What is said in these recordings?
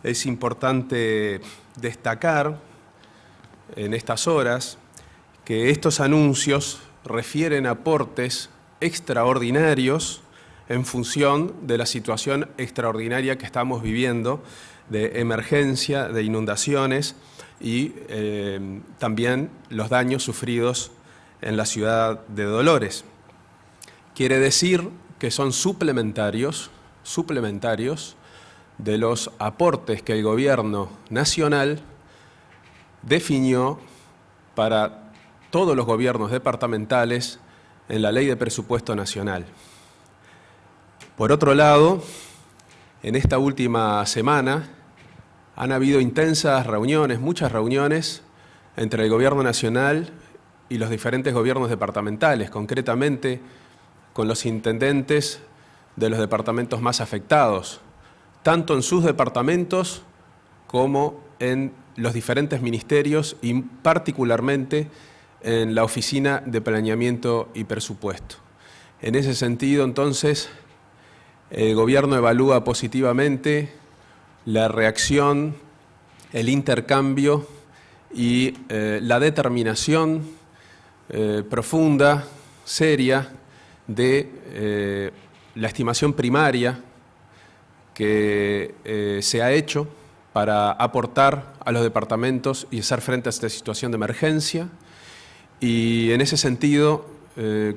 es importante destacar en estas horas que estos anuncios refieren a aportes extraordinarios en función de la situación extraordinaria que estamos viviendo de emergencia, de inundaciones y también los daños sufridos en la ciudad de Dolores. Quiere decir que son suplementarios de los aportes que el Gobierno Nacional definió para todos los gobiernos departamentales en la Ley de Presupuesto Nacional. Por otro lado, en esta última semana han habido intensas reuniones, muchas reuniones entre el Gobierno Nacional y los diferentes gobiernos departamentales, concretamente con los intendentes de los departamentos más afectados, tanto en sus departamentos como en los diferentes ministerios y particularmente en la Oficina de Planeamiento y Presupuesto. En ese sentido, entonces, el Gobierno evalúa positivamente la reacción, el intercambio y la determinación profunda, seria, de la estimación primaria que se ha hecho para aportar a los departamentos y hacer frente a esta situación de emergencia. Y en ese sentido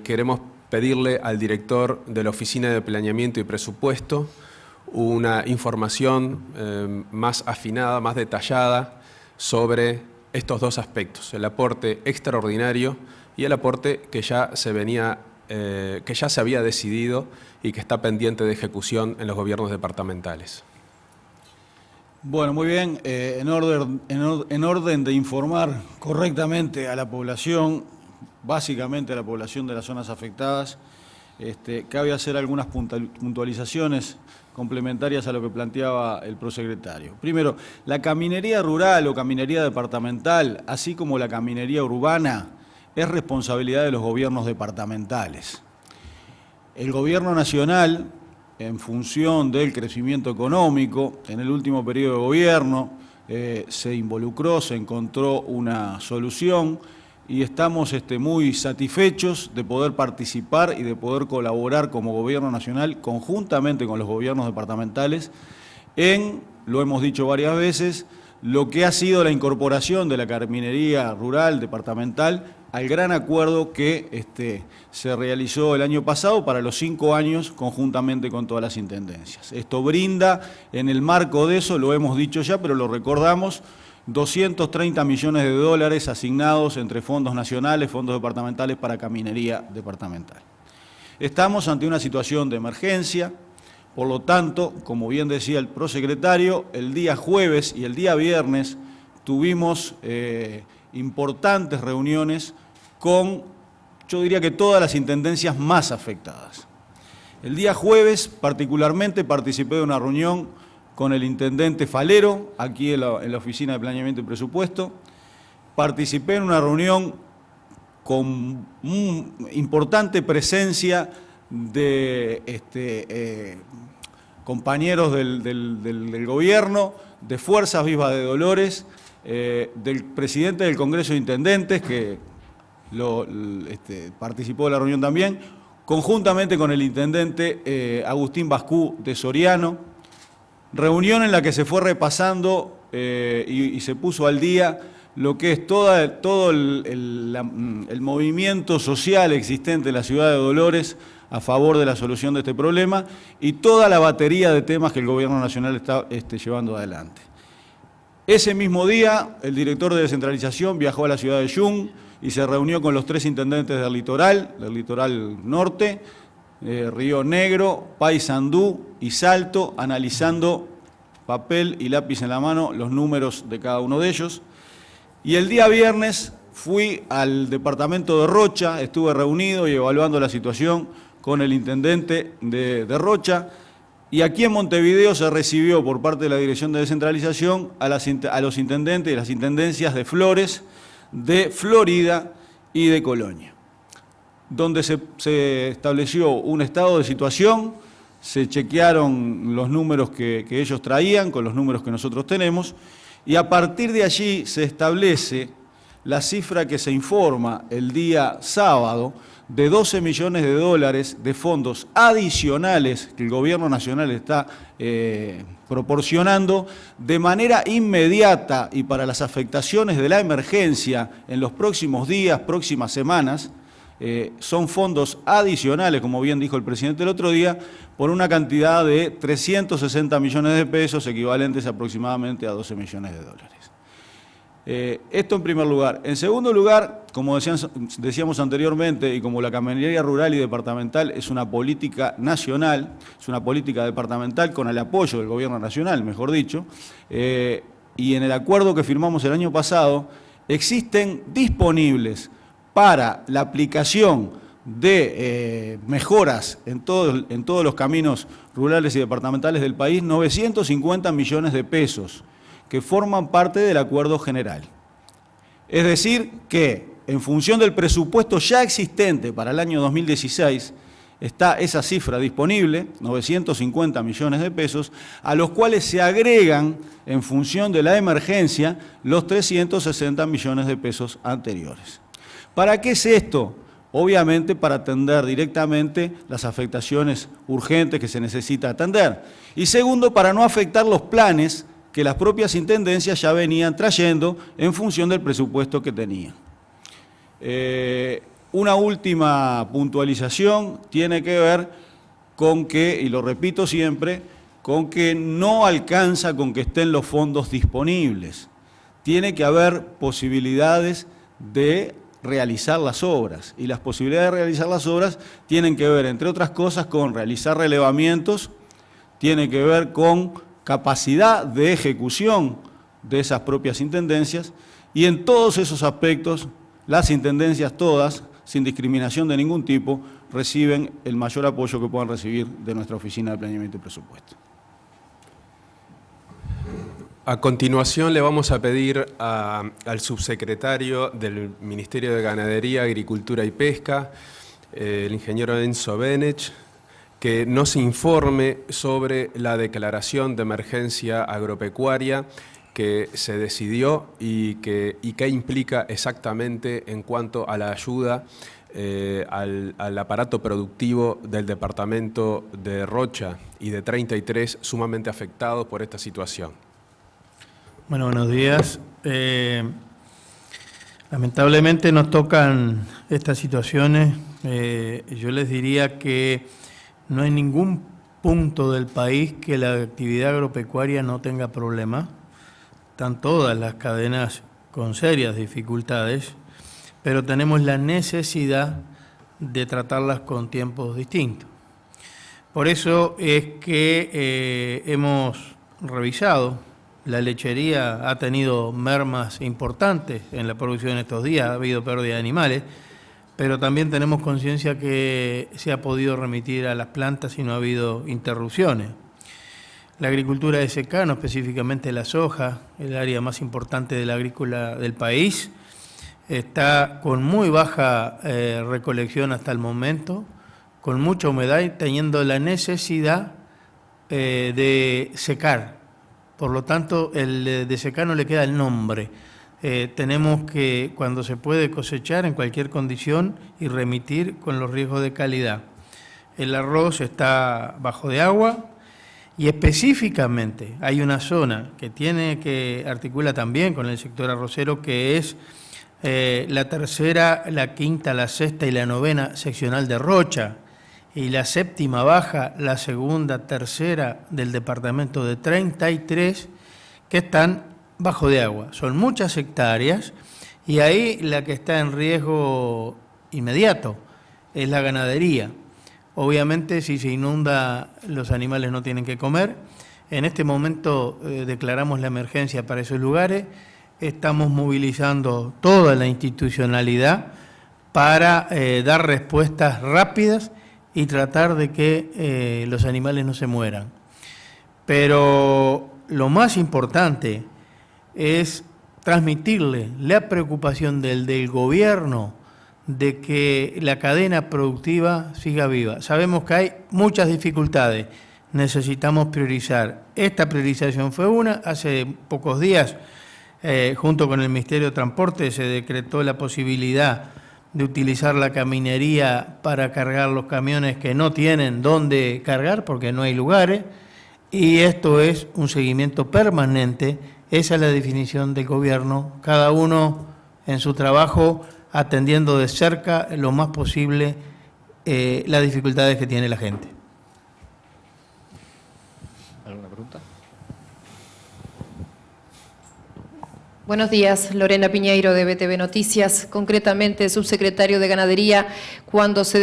queremos pedirle al director de la Oficina de Planeamiento y Presupuesto una información más afinada, más detallada sobre estos dos aspectos, el aporte extraordinario y el aporte que ya se había decidido y que está pendiente de ejecución en los gobiernos departamentales. Bueno, muy bien. En orden de informar correctamente a la población, básicamente a la población de las zonas afectadas, cabe hacer algunas puntualizaciones complementarias a lo que planteaba el prosecretario. Primero, la caminería rural o caminería departamental, así como la caminería urbana, es responsabilidad de los gobiernos departamentales. El Gobierno Nacional, en función del crecimiento económico, en el último periodo de gobierno se involucró, se encontró una solución y estamos muy satisfechos de poder participar y de poder colaborar como Gobierno Nacional conjuntamente con los gobiernos departamentales en, lo hemos dicho varias veces, lo que ha sido la incorporación de la caminería rural departamental al gran acuerdo que se realizó el año pasado para los 5 años conjuntamente con todas las intendencias. Esto brinda, en el marco de eso, lo hemos dicho ya, pero lo recordamos, 230 millones de dólares asignados entre fondos nacionales, fondos departamentales para caminería departamental. Estamos ante una situación de emergencia, por lo tanto, como bien decía el prosecretario, el día jueves y el día viernes tuvimos importantes reuniones con, yo diría que todas las intendencias más afectadas. El día jueves, particularmente, participé de una reunión con el intendente Falero, aquí en la Oficina de Planeamiento y Presupuesto. Participé en una reunión con importante presencia de compañeros del gobierno, de Fuerzas Vivas de Dolores, del presidente del Congreso de Intendentes, que participó de la reunión también, conjuntamente con el intendente Agustín Bascú de Soriano, reunión en la que se fue repasando y se puso al día lo que es todo el movimiento social existente en la ciudad de Dolores a favor de la solución de este problema y toda la batería de temas que el Gobierno Nacional está llevando adelante. Ese mismo día, el director de descentralización viajó a la ciudad de Yung y se reunió con los 3 intendentes del litoral norte, Río Negro, Paysandú y Salto, analizando papel y lápiz en la mano los números de cada uno de ellos. Y el día viernes fui al departamento de Rocha, estuve reunido y evaluando la situación con el intendente de Rocha, y aquí en Montevideo se recibió por parte de la Dirección de Descentralización a los intendentes y las intendencias de Flores, de Florida y de Colonia, donde se estableció un estado de situación se chequearon los números que ellos traían con los números que nosotros tenemos, y a partir de allí se establece la cifra que se informa el día sábado de 12 millones de dólares de fondos adicionales que el Gobierno Nacional está proporcionando de manera inmediata y para las afectaciones de la emergencia en los próximos días, próximas semanas. Son fondos adicionales, como bien dijo el presidente el otro día, por una cantidad de 360 millones de pesos, equivalentes aproximadamente a 12 millones de dólares. Esto en primer lugar. En segundo lugar, como decíamos anteriormente, y como la Cancillería Rural y Departamental es una política nacional, es una política departamental con el apoyo del Gobierno Nacional, mejor dicho, y en el acuerdo que firmamos el año pasado, existen disponibles para la aplicación de mejoras en todos los caminos rurales y departamentales del país, 950 millones de pesos, que forman parte del acuerdo general. Es decir, que en función del presupuesto ya existente para el año 2016, está esa cifra disponible, 950 millones de pesos, a los cuales se agregan, en función de la emergencia, los 360 millones de pesos anteriores. ¿Para qué es esto? Obviamente para atender directamente las afectaciones urgentes que se necesita atender. Y segundo, para no afectar los planes que las propias intendencias ya venían trayendo en función del presupuesto que tenían. Una última puntualización tiene que ver con que, y lo repito siempre, con que no alcanza con que estén los fondos disponibles. Tiene que haber posibilidades de realizar las obras, y las posibilidades de realizar las obras tienen que ver, entre otras cosas, con realizar relevamientos, tiene que ver con capacidad de ejecución de esas propias intendencias, y en todos esos aspectos, las intendencias todas, sin discriminación de ningún tipo, reciben el mayor apoyo que puedan recibir de nuestra Oficina de Planeamiento y Presupuesto. A continuación le vamos a pedir al subsecretario del Ministerio de Ganadería, Agricultura y Pesca, el ingeniero Enzo Benech, que nos informe sobre la declaración de emergencia agropecuaria que se decidió y qué implica exactamente en cuanto a la ayuda al aparato productivo del departamento de Rocha y de 33 sumamente afectados por esta situación. Bueno, buenos días. Lamentablemente nos tocan estas situaciones. Yo les diría que no hay ningún punto del país que la actividad agropecuaria no tenga problemas. Están todas las cadenas con serias dificultades, pero tenemos la necesidad de tratarlas con tiempos distintos. Por eso es que hemos revisado. La lechería ha tenido mermas importantes en la producción en estos días, ha habido pérdida de animales, pero también tenemos conciencia que se ha podido remitir a las plantas y no ha habido interrupciones. La agricultura de secano, específicamente la soja, el área más importante de la agrícola del país, está con muy baja recolección hasta el momento, con mucha humedad y teniendo la necesidad de secar. Por lo tanto, el de secano le queda el nombre. Tenemos que, cuando se puede, cosechar en cualquier condición y remitir con los riesgos de calidad. El arroz está bajo de agua y específicamente hay una zona que articula también con el sector arrocero, que es la tercera, la quinta, la sexta y la novena seccional de Rocha, y la séptima baja, la segunda, tercera del departamento de 33, que están bajo de agua. Son muchas hectáreas y ahí la que está en riesgo inmediato es la ganadería. Obviamente, si se inunda, los animales no tienen que comer. En este momento declaramos la emergencia para esos lugares. Estamos movilizando toda la institucionalidad para dar respuestas rápidas y tratar de que los animales no se mueran. Pero lo más importante es transmitirle la preocupación del gobierno de que la cadena productiva siga viva. Sabemos que hay muchas dificultades, necesitamos priorizar. Esta priorización fue una. Hace pocos días, junto con el Ministerio de Transporte, se decretó la posibilidad de utilizar la caminería para cargar los camiones que no tienen dónde cargar porque no hay lugares, y esto es un seguimiento permanente. Esa es la definición del gobierno, cada uno en su trabajo atendiendo de cerca lo más posible las dificultades que tiene la gente. ¿Alguna pregunta? Buenos días, Lorena Piñeiro de BTV Noticias. Concretamente, subsecretario de Ganadería, cuando se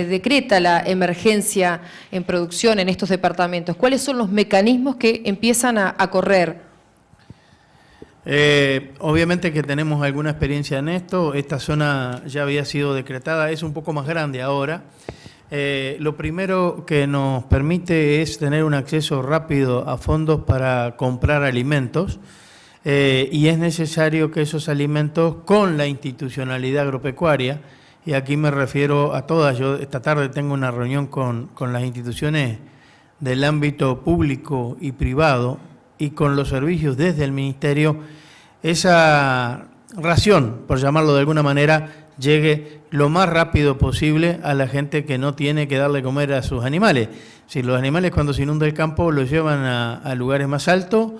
decreta la emergencia en producción en estos departamentos, ¿cuáles son los mecanismos que empiezan a correr? Obviamente que tenemos alguna experiencia en esto. Esta zona ya había sido decretada, es un poco más grande ahora. Lo primero que nos permite es tener un acceso rápido a fondos para comprar alimentos. Y es necesario que esos alimentos, con la institucionalidad agropecuaria, y aquí me refiero a todas, yo esta tarde tengo una reunión con las instituciones del ámbito público y privado y con los servicios desde el Ministerio, esa ración, por llamarlo de alguna manera, llegue lo más rápido posible a la gente que no tiene que darle comer a sus animales. Si los animales, cuando se inunda el campo, los llevan a lugares más altos,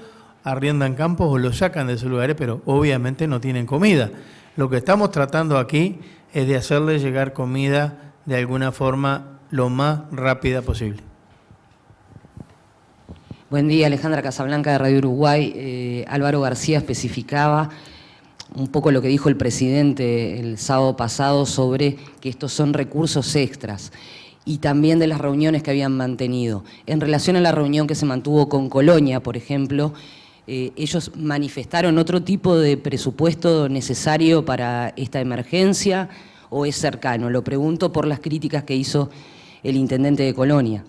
arriendan campos o los sacan de esos lugares, pero obviamente no tienen comida. Lo que estamos tratando aquí es de hacerles llegar comida de alguna forma lo más rápida posible. Buen día, Alejandra Casablanca de Radio Uruguay. Álvaro García especificaba un poco lo que dijo el presidente el sábado pasado sobre que estos son recursos extras y también de las reuniones que habían mantenido. En relación a la reunión que se mantuvo con Colonia, por ejemplo, ellos manifestaron otro tipo de presupuesto necesario para esta emergencia o es cercano. Lo pregunto por las críticas que hizo el intendente de Colonia.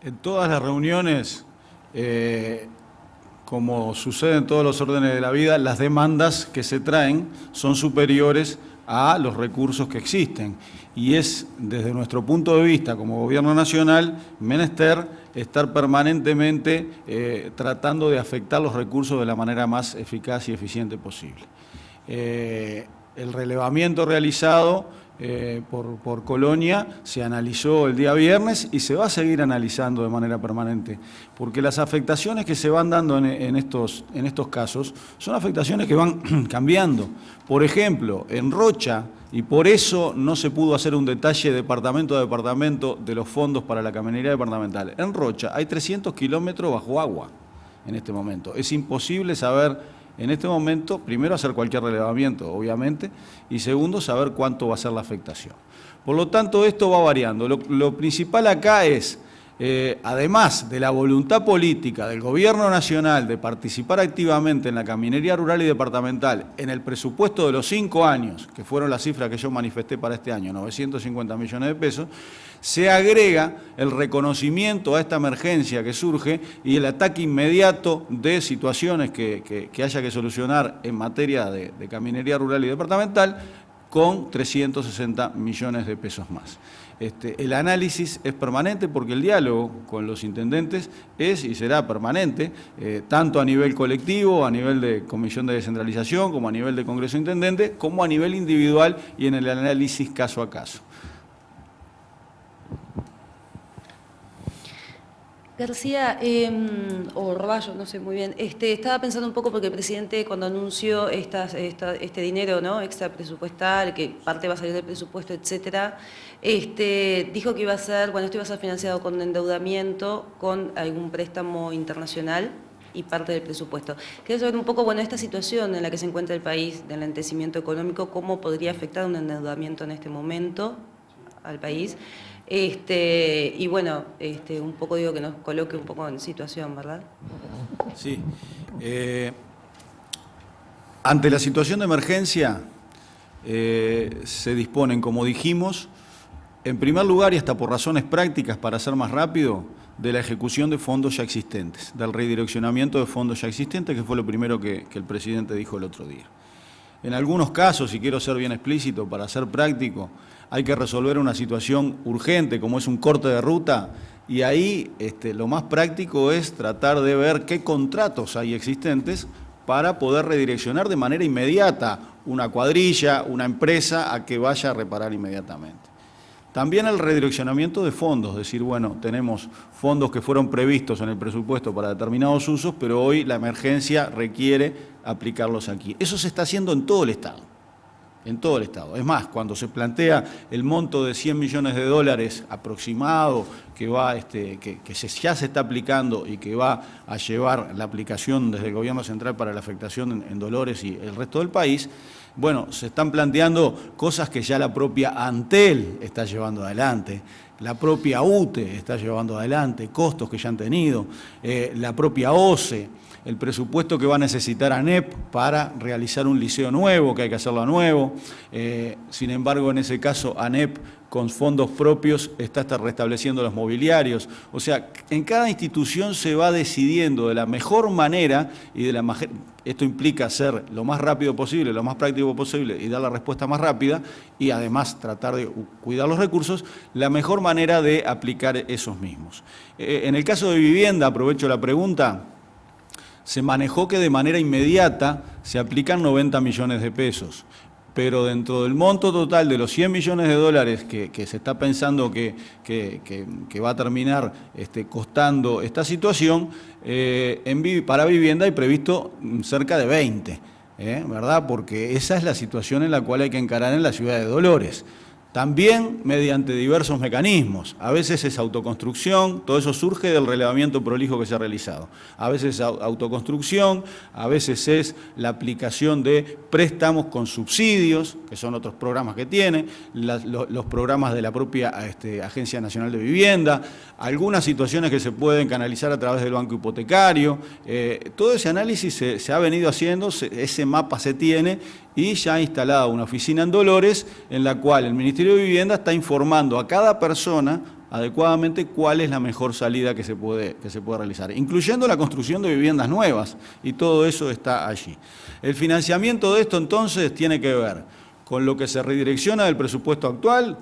En todas las reuniones, como sucede en todos los órdenes de la vida, las demandas que se traen son superiores a los recursos que existen. Y es, desde nuestro punto de vista como Gobierno Nacional, menester estar permanentemente tratando de afectar los recursos de la manera más eficaz y eficiente posible. El relevamiento realizado por Colonia se analizó el día viernes y se va a seguir analizando de manera permanente, porque las afectaciones que se van dando en estos casos son afectaciones que van cambiando. Por ejemplo, en Rocha, y por eso no se pudo hacer un detalle departamento a departamento de los fondos para la caminería departamental. En Rocha hay 300 kilómetros bajo agua en este momento. Es imposible saber en este momento, primero, hacer cualquier relevamiento, obviamente, y segundo, saber cuánto va a ser la afectación. Por lo tanto, esto va variando. Lo principal acá es, además de la voluntad política del Gobierno Nacional de participar activamente en la caminería rural y departamental en el presupuesto de los 5 años, que fueron las cifras que yo manifesté para este año, 950 millones de pesos, se agrega el reconocimiento a esta emergencia que surge y el ataque inmediato de situaciones que haya que solucionar en materia de caminería rural y departamental con 360 millones de pesos más. El análisis es permanente porque el diálogo con los intendentes es y será permanente, tanto a nivel colectivo, a nivel de Comisión de Descentralización, como a nivel de Congreso Intendente, como a nivel individual y en el análisis caso a caso. García, o Roballo, no sé muy bien, estaba pensando un poco porque el presidente cuando anunció este dinero, ¿no?, extra presupuestal, que parte va a salir del presupuesto, etcétera, dijo que iba a ser, bueno, esto iba a ser financiado con endeudamiento, con algún préstamo internacional y parte del presupuesto. Quiero saber un poco, bueno, esta situación en la que se encuentra el país, del lentecimiento económico, cómo podría afectar un endeudamiento en este momento al país. Y bueno, un poco digo que nos coloque un poco en situación, ¿verdad? Sí. Ante la situación de emergencia, se disponen, como dijimos, en primer lugar, y hasta por razones prácticas para ser más rápido, de la ejecución de fondos ya existentes, del redireccionamiento de fondos ya existentes, que fue lo primero que el presidente dijo el otro día. En algunos casos, y quiero ser bien explícito para ser práctico, hay que resolver una situación urgente como es un corte de ruta y ahí lo más práctico es tratar de ver qué contratos hay existentes para poder redireccionar de manera inmediata una cuadrilla, una empresa a que vaya a reparar inmediatamente. También el redireccionamiento de fondos, es decir, bueno, tenemos fondos que fueron previstos en el presupuesto para determinados usos, pero hoy la emergencia requiere aplicarlos aquí. Eso se está haciendo en todo el Estado. En todo el Estado. Es más, cuando se plantea el monto de 100 millones de dólares aproximado que ya se está aplicando y que va a llevar la aplicación desde el Gobierno Central para la afectación en Dolores y el resto del país, bueno, se están planteando cosas que ya la propia Antel está llevando adelante, la propia UTE está llevando adelante, costos que ya han tenido, la propia OCE, el presupuesto que va a necesitar ANEP para realizar un liceo nuevo, que hay que hacerlo a nuevo. Sin embargo, en ese caso, ANEP con fondos propios está restableciendo los mobiliarios. O sea, en cada institución se va decidiendo de la mejor manera y esto implica ser lo más rápido posible, lo más práctico posible y dar la respuesta más rápida y además tratar de cuidar los recursos, la mejor manera de aplicar esos mismos. En el caso de vivienda, aprovecho la pregunta, se manejó que de manera inmediata se aplican 90 millones de pesos, pero dentro del monto total de los 100 millones de dólares que se está pensando que va a terminar costando esta situación, para vivienda hay previsto cerca de 20, ¿verdad? Porque esa es la situación en la cual hay que encarar en la ciudad de Dolores. También mediante diversos mecanismos. A veces es autoconstrucción, todo eso surge del relevamiento prolijo que se ha realizado. A veces es autoconstrucción, a veces es la aplicación de préstamos con subsidios, que son otros programas que tiene, los programas de la propia Agencia Nacional de Vivienda, algunas situaciones que se pueden canalizar a través del banco hipotecario. Todo ese análisis se ha venido haciendo, ese mapa se tiene y ya ha instalado una oficina en Dolores en la cual el Ministerio de Vivienda está informando a cada persona adecuadamente cuál es la mejor salida que se puede realizar, incluyendo la construcción de viviendas nuevas, y todo eso está allí. El financiamiento de esto entonces tiene que ver con lo que se redirecciona del presupuesto actual,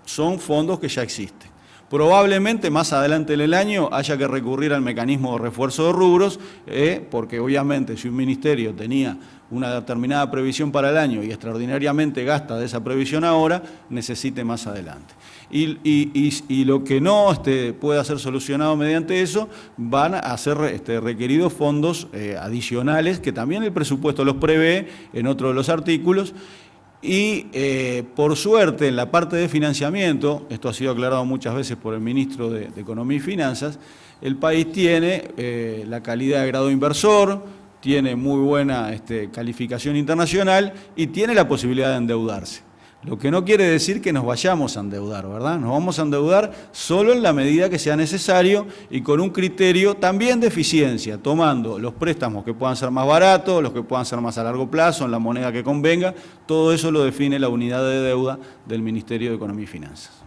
son fondos que ya existen. Probablemente más adelante en el año haya que recurrir al mecanismo de refuerzo de rubros, porque obviamente si un ministerio tenía una determinada previsión para el año y extraordinariamente gasta de esa previsión ahora, necesite más adelante. Y lo que no pueda ser solucionado mediante eso, van a ser requeridos fondos adicionales, que también el presupuesto los prevé en otro de los artículos. Y por suerte, en la parte de financiamiento, esto ha sido aclarado muchas veces por el ministro de Economía y Finanzas, el país tiene la calidad de grado inversor, tiene muy buena calificación internacional y tiene la posibilidad de endeudarse. Lo que no quiere decir que nos vayamos a endeudar, ¿verdad? Nos vamos a endeudar solo en la medida que sea necesario y con un criterio también de eficiencia, tomando los préstamos que puedan ser más baratos, los que puedan ser más a largo plazo, en la moneda que convenga. Todo eso lo define la unidad de deuda del Ministerio de Economía y Finanzas.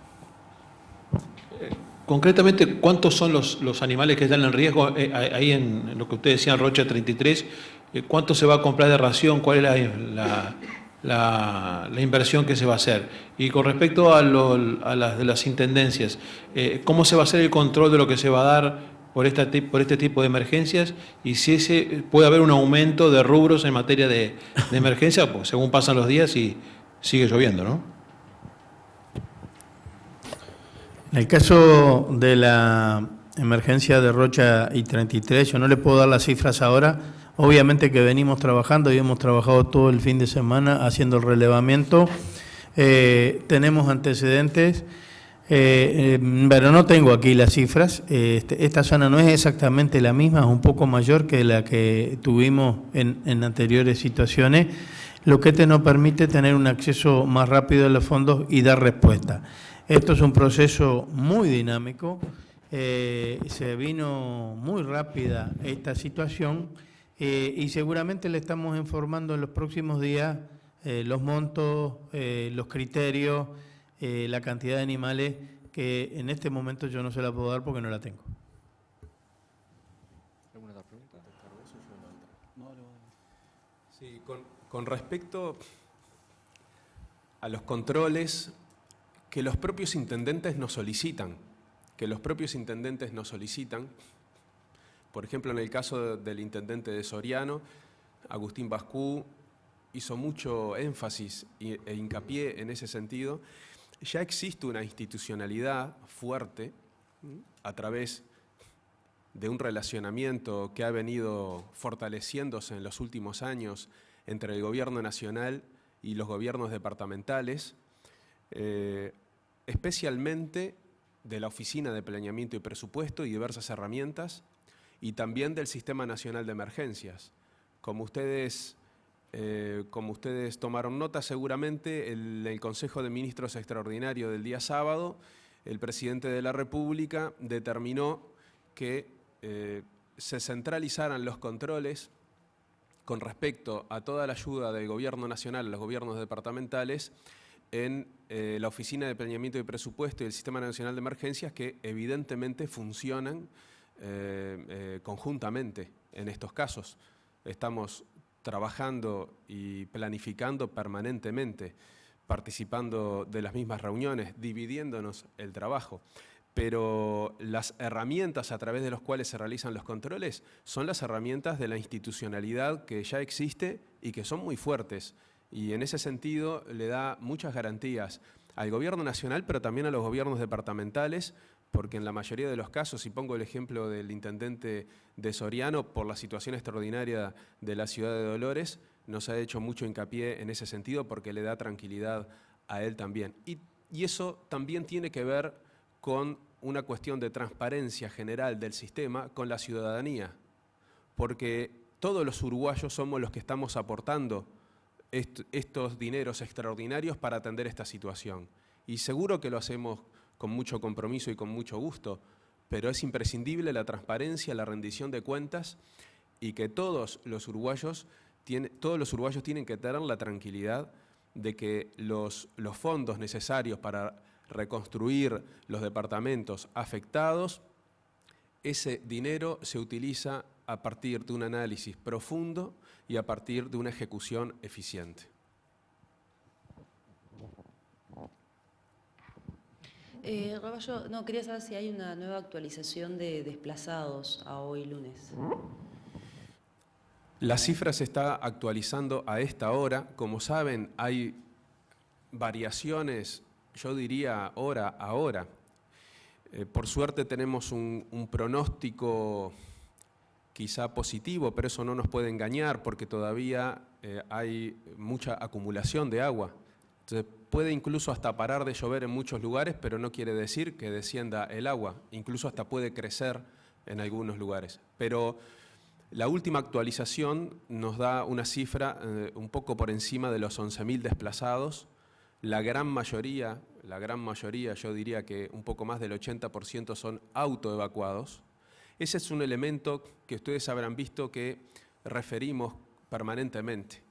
Concretamente, ¿cuántos son los animales que están en riesgo? Ahí en lo que usted decía, en Rocha 33, ¿cuánto se va a comprar de ración? ¿Cuál es la inversión que se va a hacer? Y con respecto a las intendencias, ¿cómo se va a hacer el control de lo que se va a dar por este tipo de emergencias? Y si puede haber un aumento de rubros en materia de emergencia, pues según pasan los días y sigue lloviendo, ¿no? En el caso de la emergencia de Rocha y 33, yo no le puedo dar las cifras ahora. Obviamente que venimos trabajando y hemos trabajado todo el fin de semana haciendo el relevamiento. Tenemos antecedentes, pero no tengo aquí las cifras. Esta zona no es exactamente la misma, es un poco mayor que la que tuvimos en anteriores situaciones, lo que nos permite tener un acceso más rápido a los fondos y dar respuesta. Esto es un proceso muy dinámico, se vino muy rápida esta situación y seguramente le estamos informando en los próximos días los montos, los criterios, la cantidad de animales que en este momento yo no se la puedo dar porque no la tengo. Sí, con respecto a los controles que los propios intendentes nos solicitan, por ejemplo, en el caso del intendente de Soriano, Agustín Bascú hizo mucho énfasis e hincapié en ese sentido. Ya existe una institucionalidad fuerte a través de un relacionamiento que ha venido fortaleciéndose en los últimos años entre el gobierno nacional y los gobiernos departamentales, especialmente de la Oficina de Planeamiento y Presupuesto y diversas herramientas, y también del Sistema Nacional de Emergencias. Como ustedes tomaron nota, seguramente el Consejo de Ministros Extraordinario del día sábado, el presidente de la República determinó que se centralizaran los controles con respecto a toda la ayuda del Gobierno Nacional a los gobiernos departamentales en la Oficina de Planeamiento y Presupuesto y el Sistema Nacional de Emergencias, que evidentemente funcionan conjuntamente en estos casos. Estamos trabajando y planificando permanentemente, participando de las mismas reuniones, dividiéndonos el trabajo. Pero las herramientas a través de las cuales se realizan los controles son las herramientas de la institucionalidad que ya existe y que son muy fuertes. Y en ese sentido le da muchas garantías al Gobierno Nacional, pero también a los gobiernos departamentales, porque en la mayoría de los casos, y pongo el ejemplo del intendente de Soriano, por la situación extraordinaria de la ciudad de Dolores, nos ha hecho mucho hincapié en ese sentido porque le da tranquilidad a él también. Y eso también tiene que ver con una cuestión de transparencia general del sistema con la ciudadanía, porque todos los uruguayos somos los que estamos aportando estos dineros extraordinarios para atender esta situación. Y seguro que lo hacemos con mucho compromiso y con mucho gusto, pero es imprescindible la transparencia, la rendición de cuentas y que todos los uruguayos tienen que tener la tranquilidad de que los fondos necesarios para reconstruir los departamentos afectados, ese dinero se utiliza a partir de un análisis profundo y a partir de una ejecución eficiente. Raballo, no, quería saber si hay una nueva actualización de desplazados a hoy lunes. La cifra se está actualizando a esta hora. Como saben, hay variaciones, yo diría, hora a hora. Por suerte tenemos un pronóstico quizá positivo, pero eso no nos puede engañar porque todavía hay mucha acumulación de agua. Entonces puede incluso hasta parar de llover en muchos lugares, pero no quiere decir que descienda el agua. Incluso hasta puede crecer en algunos lugares. Pero la última actualización nos da una cifra un poco por encima de los 11.000 desplazados. La gran mayoría, yo diría que un poco más del 80% son autoevacuados. Ese es un elemento que ustedes habrán visto que referimos permanentemente.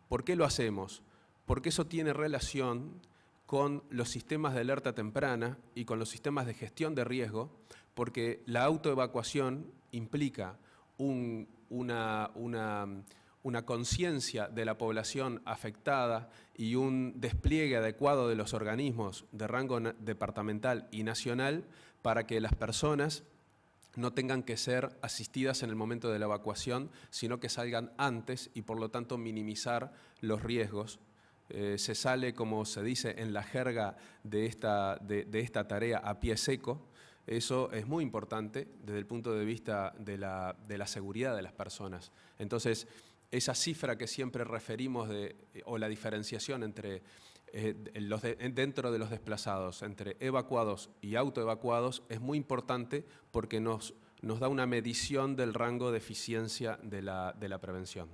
¿Por qué lo hacemos? Porque eso tiene relación con los sistemas de alerta temprana y con los sistemas de gestión de riesgo, porque la autoevacuación implica una conciencia de la población afectada y un despliegue adecuado de los organismos de rango departamental y nacional para que las personas no tengan que ser asistidas en el momento de la evacuación, sino que salgan antes y por lo tanto minimizar los riesgos. Se sale, como se dice en la jerga de esta tarea, a pie seco. Eso es muy importante desde el punto de vista de la seguridad de las personas. Entonces, esa cifra que siempre referimos o la diferenciación entre dentro de los desplazados, entre evacuados y autoevacuados, es muy importante porque nos da una medición del rango de eficiencia de la prevención.